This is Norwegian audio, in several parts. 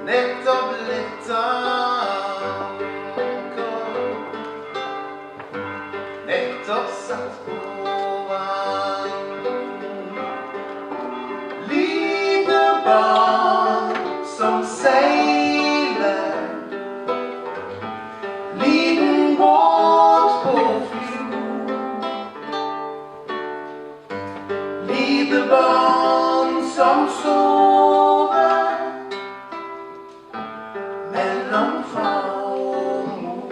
nettopp litt anker, nettopp satt på vann. Lite barn som seiler, liten båt på fjord. Lite barn som sover mellom far og mor.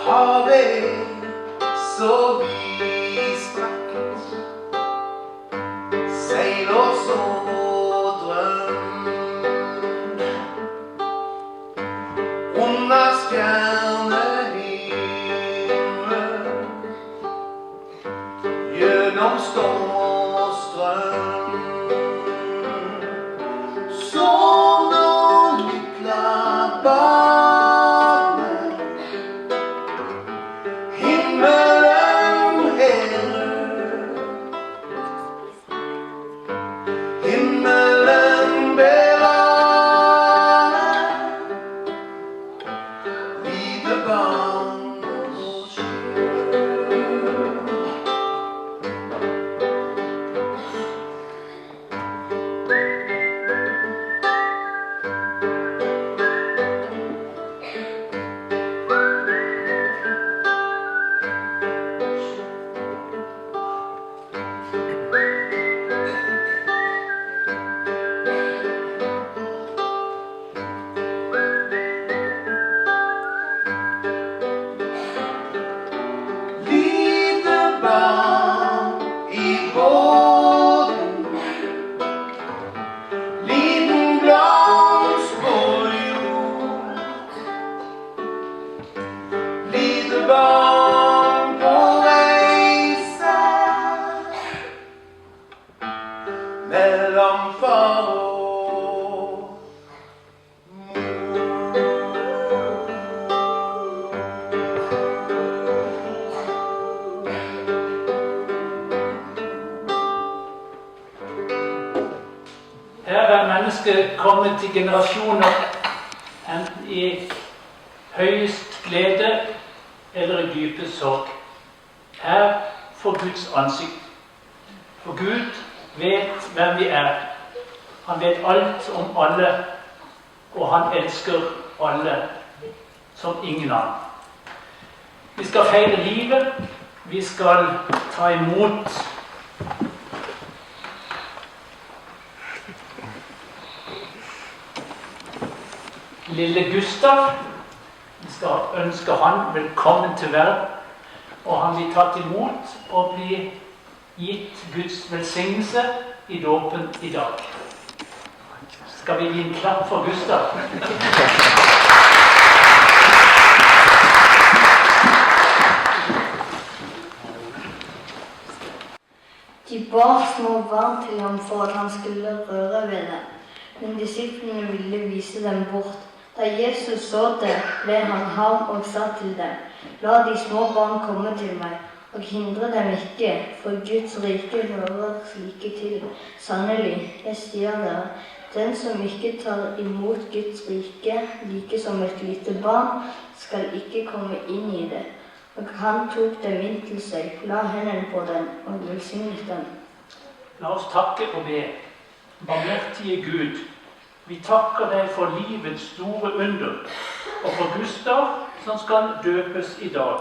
Havet er så vidstrakt, seiler så drøm. Under stjernehimmel, gjennom storm og strøm. Som når lykla barnet, himmelen heller, himmelen bevarer, lite barn og sjø. Lite barn i båten, liten blomst på jord. Lite barn på reise mellom far og Her er mennesket kommet til generasjoner, enten i høyest glede eller i dype sorg. Her for Guds ansikt. For Gud vet hvem vi er. Han vet alt om alle, og han elsker alle som ingen annen. Vi skal feire livet, vi skal ta imot lille Gustav. Vi skal ønske han velkommen til verden, og han blir tatt imot og blir gitt Guds velsignelse i dåpen i dag. Skal vi gi en klapp for Gustav? De bar små barn til ham for at han skulle røre ved dem, men disiplene ville vise dem bort. Da Jesus så det, ble han harm og sa til dem: La de små barn komme til meg, og hindre dem ikke, for Guds rike hører slike til. Sannelig, jeg sier dere, den som ikke tar imot Guds rike, like som et lite barn, skal ikke komme inn i det. Og han tok dem inn til seg, la hendene på dem og velsignet dem. La oss takke og be. Barmhjertige Gud, vi takker deg for livets store under, og for Gustav som skal døpes i dag.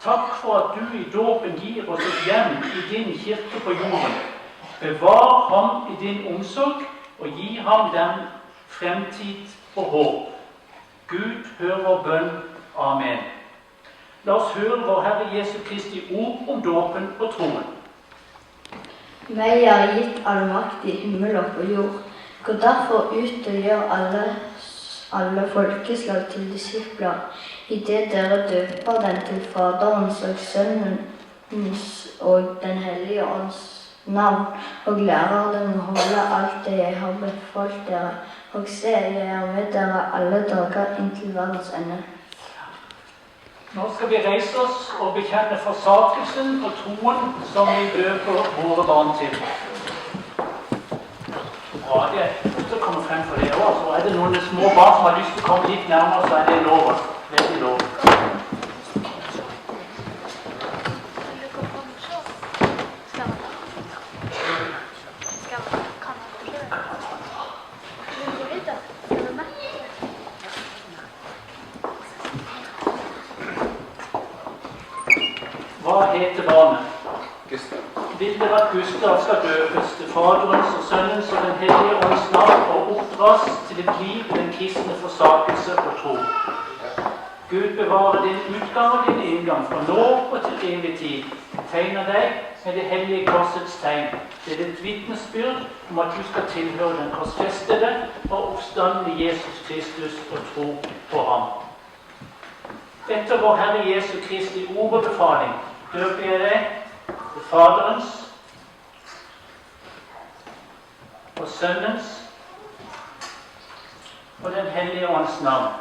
Takk for at du i dåpen gir oss et hjem i din kirke på jorden. Bevar ham i din omsorg, og gi ham den fremtid og håp. Gud, hør vår bønn. Amen. La oss høre vår Herre Jesu Kristi ord om dåpen og troen. Meg er gitt all makt i himmel og på jord. Gå derfor ut og gjør alle folkeslag til disipler, i det dere døper dem til Faderens og Sønnens og Den hellige ånds navn, og lærer dem å holde alt det jeg har befalt dere. Og se, jeg er med dere alle dager inntil verdens ende. Nå skal vi reise oss og bekjenne forsakelsen og troen som vi døper våre barn til. Bra, det er godt å komme frem for det også. Så er det noen små barn som har lyst til å komme litt nærmere, så er det lov. Veldig lov. Hva heter barnet? Gustav. Vil dere at Gustav skal døpes til Faderens og Sønnens og Den hellige ånds navn og oppdras til et liv i den kristne forsakelse og tro? Gud bevarer din utgang og din inngang fra nå og til evig tid. Tegner deg med det hellige korsets tegn. Det er et vitnesbyrd om at du skal tilhøre den korsfestede og oppstandende Jesus Kristus og tro på ham. Etter vår Herre Jesu Kristi ordbefaling døper jeg deg til Faderens og Sønnens og Den hellige ånds navn.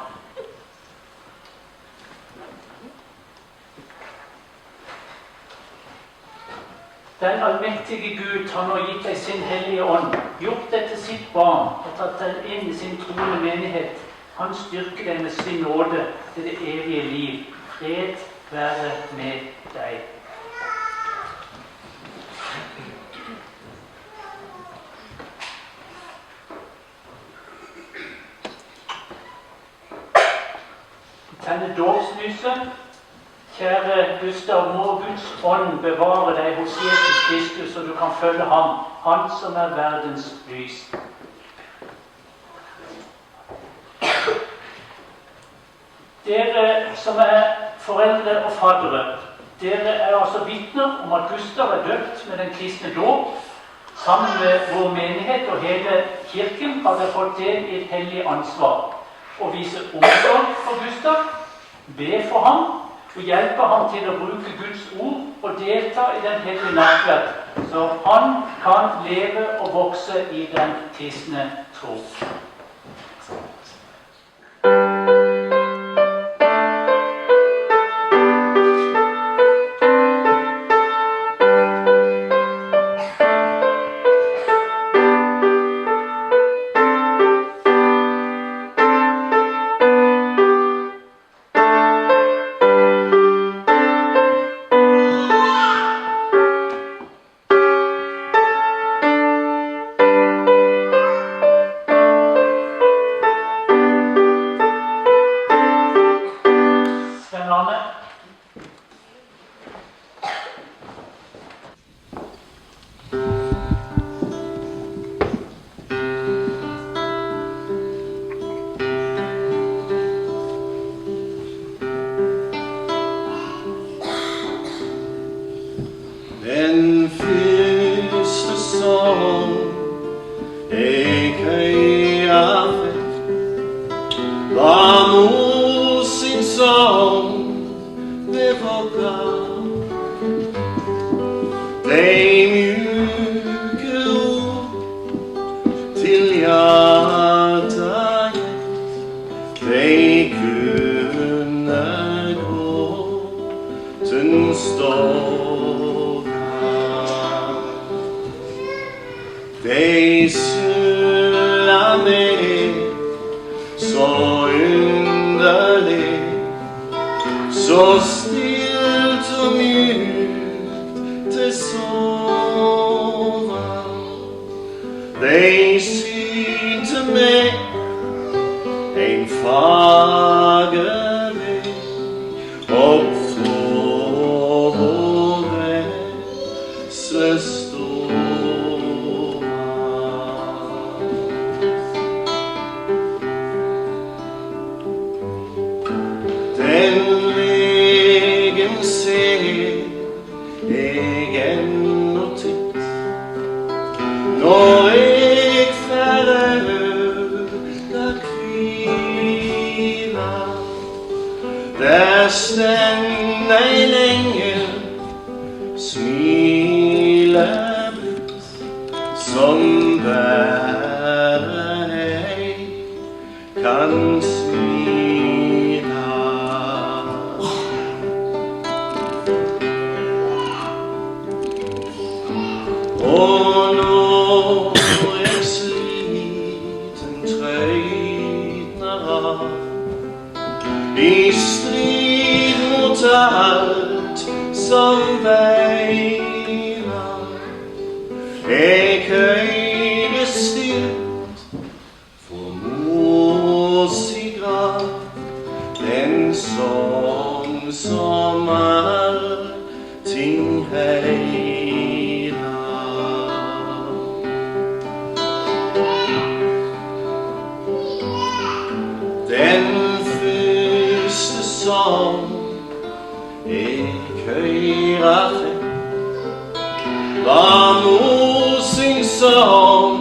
Den allmektige Gud har nå gitt deg sin hellige ånd, gjort deg til sitt barn og tatt deg inn i sin troende menighet. Han styrker deg med sin nåde til det evige liv. Fred være med deg. Tenne dåpslyset. Kjære Gustav, må Guds ånd bevare deg hos Jesus Kristus, så du kan følge ham, han som er verdens lys. Dere som er foreldre og faddere, dere er altså vitner om at Gustav er døpt med den kristne dåp. Sammen med vår menighet og hele kirken har dere fått del i et hellig ansvar. Å vise omsorg for Gustav, be for ham og hjelpe ham til å bruke Guds ord og delta i den hellige nattverd, så han kan leve og vokse i den kristne tro. Den første sang jeg hører var mor sin sang ved vågga. De mjuke ord til hjertet, de kunne gråten stå. De sulla meg så underlig, så stilt og mjukt til sova. De synte meg en fager vei opp fra vår vesle når jeg ferder kvila, der stender jeg lenge, smiler som bare jeg kan smile. som veier. Jeg høyde stilt for mors i grav, den sång som allting heiler. Den første sang jeg høyra fikk, var mor sin sang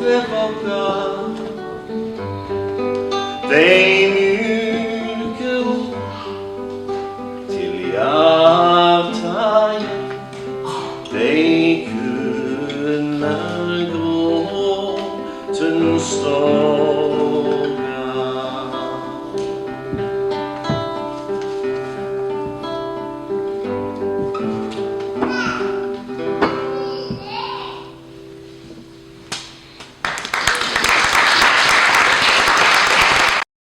ved vogna. De mjuke ord til hjertet, de kunne gråten stå.